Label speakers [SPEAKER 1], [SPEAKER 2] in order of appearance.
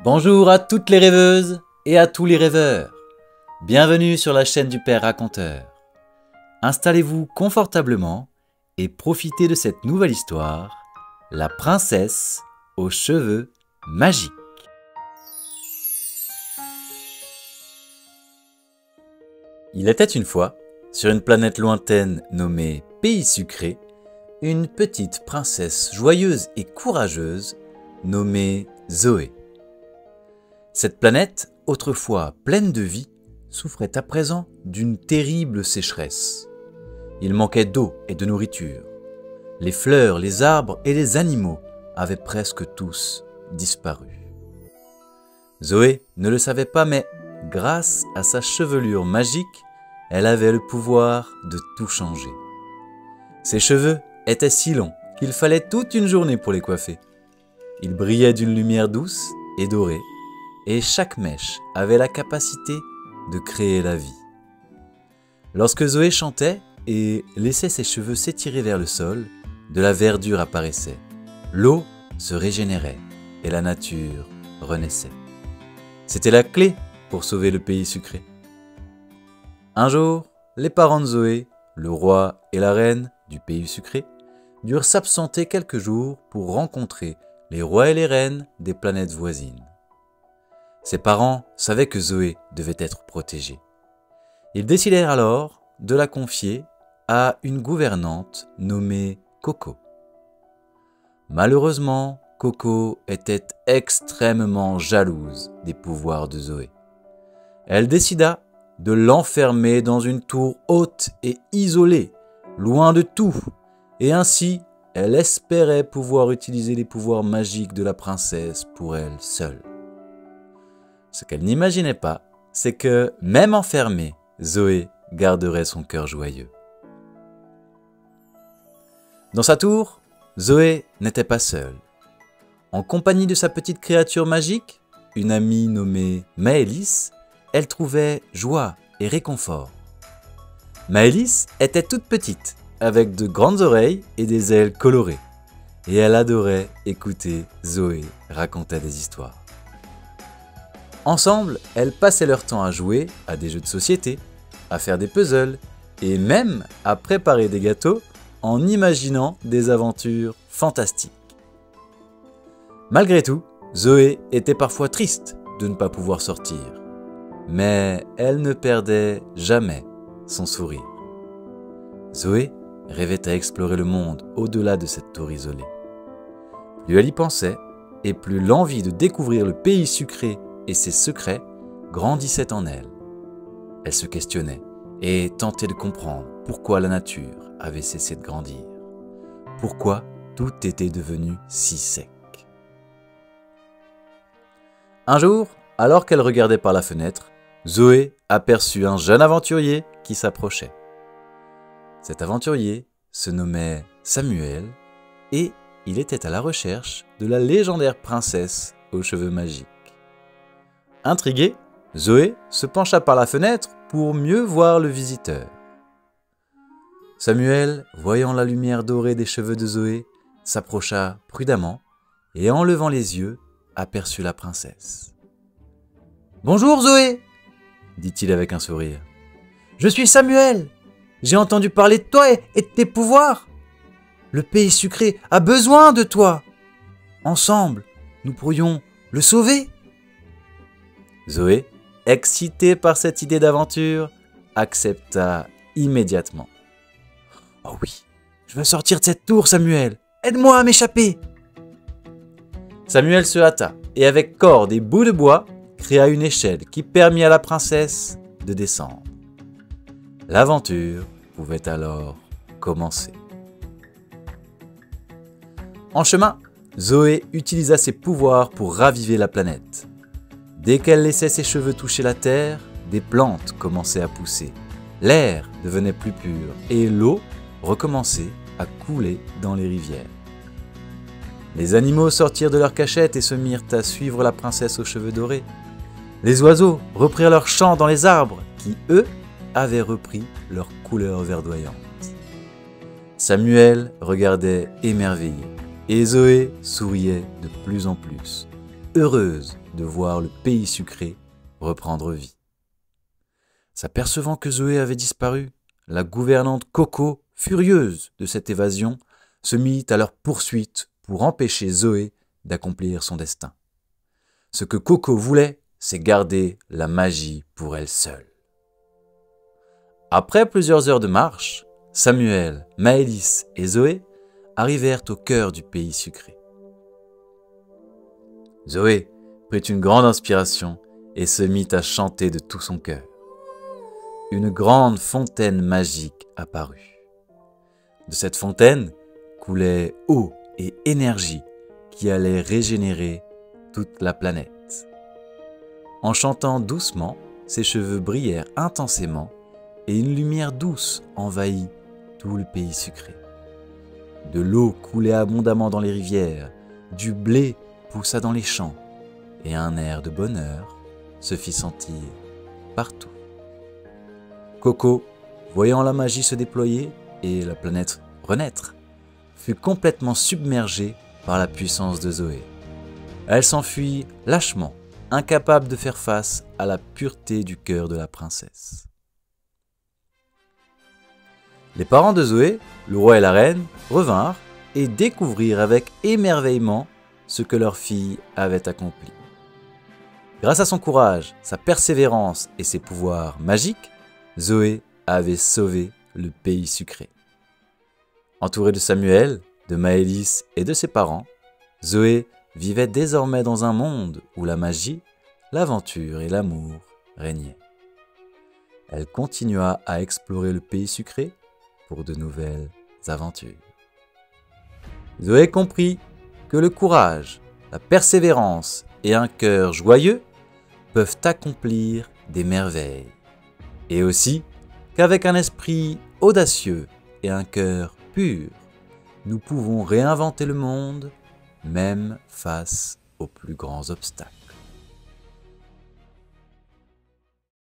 [SPEAKER 1] Bonjour à toutes les rêveuses et à tous les rêveurs. Bienvenue sur la chaîne du Père Raconteur. Installez-vous confortablement et profitez de cette nouvelle histoire, La princesse aux cheveux magiques. Il était une fois, sur une planète lointaine nommée Pays Sucré, une petite princesse joyeuse et courageuse nommée Zoé. Cette planète, autrefois pleine de vie, souffrait à présent d'une terrible sécheresse. Il manquait d'eau et de nourriture. Les fleurs, les arbres et les animaux avaient presque tous disparu. Zoé ne le savait pas, mais grâce à sa chevelure magique, elle avait le pouvoir de tout changer. Ses cheveux étaient si longs qu'il fallait toute une journée pour les coiffer. Ils brillaient d'une lumière douce et dorée, et chaque mèche avait la capacité de créer la vie. Lorsque Zoé chantait et laissait ses cheveux s'étirer vers le sol, de la verdure apparaissait, l'eau se régénérait et la nature renaissait. C'était la clé pour sauver le pays sucré. Un jour, les parents de Zoé, le roi et la reine du pays sucré, durent s'absenter quelques jours pour rencontrer les rois et les reines des planètes voisines. Ses parents savaient que Zoé devait être protégée. Ils décidèrent alors de la confier à une gouvernante nommée Coco. Malheureusement, Coco était extrêmement jalouse des pouvoirs de Zoé. Elle décida de l'enfermer dans une tour haute et isolée, loin de tout, et ainsi elle espérait pouvoir utiliser les pouvoirs magiques de la princesse pour elle seule. Ce qu'elle n'imaginait pas, c'est que, même enfermée, Zoé garderait son cœur joyeux. Dans sa tour, Zoé n'était pas seule. En compagnie de sa petite créature magique, une amie nommée Maëlys, elle trouvait joie et réconfort. Maëlys était toute petite, avec de grandes oreilles et des ailes colorées, et elle adorait écouter Zoé raconter des histoires. Ensemble, elles passaient leur temps à jouer à des jeux de société, à faire des puzzles et même à préparer des gâteaux en imaginant des aventures fantastiques. Malgré tout, Zoé était parfois triste de ne pas pouvoir sortir, mais elle ne perdait jamais son sourire. Zoé rêvait à explorer le monde au-delà de cette tour isolée. Plus elle y pensait, et plus l'envie de découvrir le pays sucré et ses secrets grandissaient en elle. Elle se questionnait et tentait de comprendre pourquoi la nature avait cessé de grandir, pourquoi tout était devenu si sec. Un jour, alors qu'elle regardait par la fenêtre, Zoé aperçut un jeune aventurier qui s'approchait. Cet aventurier se nommait Samuel et il était à la recherche de la légendaire princesse aux cheveux magiques. Intriguée, Zoé se pencha par la fenêtre pour mieux voir le visiteur. Samuel, voyant la lumière dorée des cheveux de Zoé, s'approcha prudemment et en levant les yeux, aperçut la princesse. « Bonjour Zoé !» dit-il avec un sourire. « Je suis Samuel. J'ai entendu parler de toi et de tes pouvoirs. Le pays sucré a besoin de toi. Ensemble, nous pourrions le sauver. » Zoé, excitée par cette idée d'aventure, accepta immédiatement. « Oh oui, je veux sortir de cette tour, Samuel. Aide-moi à m'échapper. » Samuel se hâta et avec corde et bouts de bois, créa une échelle qui permit à la princesse de descendre. L'aventure pouvait alors commencer. En chemin, Zoé utilisa ses pouvoirs pour raviver la planète. Dès qu'elle laissait ses cheveux toucher la terre, des plantes commençaient à pousser, l'air devenait plus pur et l'eau recommençait à couler dans les rivières. Les animaux sortirent de leur cachette et se mirent à suivre la princesse aux cheveux dorés. Les oiseaux reprirent leur chant dans les arbres qui, eux, avaient repris leur couleur verdoyante. Samuel regardait émerveillé et Zoé souriait de plus en plus, heureuse de voir le pays sucré reprendre vie. S'apercevant que Zoé avait disparu, la gouvernante Coco, furieuse de cette évasion, se mit à leur poursuite pour empêcher Zoé d'accomplir son destin. Ce que Coco voulait, c'est garder la magie pour elle seule. Après plusieurs heures de marche, Samuel, Maëlys et Zoé arrivèrent au cœur du pays sucré. Zoé prit une grande inspiration et se mit à chanter de tout son cœur. Une grande fontaine magique apparut. De cette fontaine coulait eau et énergie qui allaient régénérer toute la planète. En chantant doucement, ses cheveux brillèrent intensément et une lumière douce envahit tout le pays sucré. De l'eau coulait abondamment dans les rivières, du blé poussa dans les champs et un air de bonheur se fit sentir partout. Coco, voyant la magie se déployer et la planète renaître, fut complètement submergée par la puissance de Zoé. Elle s'enfuit lâchement, incapable de faire face à la pureté du cœur de la princesse. Les parents de Zoé, le roi et la reine, revinrent et découvrirent avec émerveillement ce que leur fille avait accompli. Grâce à son courage, sa persévérance et ses pouvoirs magiques, Zoé avait sauvé le pays sucré. Entourée de Samuel, de Maëlys et de ses parents, Zoé vivait désormais dans un monde où la magie, l'aventure et l'amour régnaient. Elle continua à explorer le pays sucré pour de nouvelles aventures. Zoé comprit que le courage, la persévérance et un cœur joyeux peuvent accomplir des merveilles. Et aussi qu'avec un esprit audacieux et un cœur pur, nous pouvons réinventer le monde, même face aux plus grands obstacles.